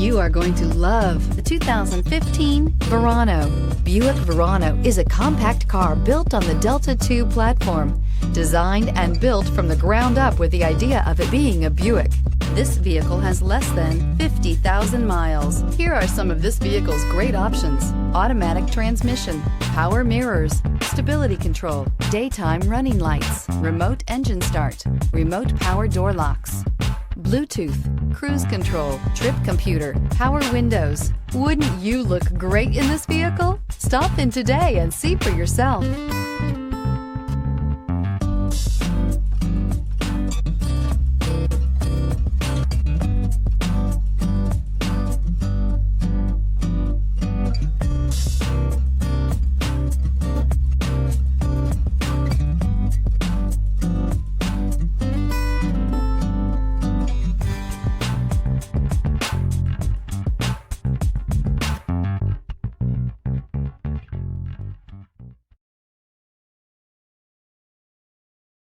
You are going to love the 2015 Verano. Buick Verano is a compact car built on the Delta II platform, designed and built from the ground up with the idea of it being a Buick. This vehicle has less than 50,000 miles. Here are some of this vehicle's great options: automatic transmission, power mirrors, stability control, daytime running lights, remote engine start, remote power door locks, Bluetooth, cruise control, trip computer, power windows. Wouldn't you look great in this vehicle? Stop in today and see for yourself.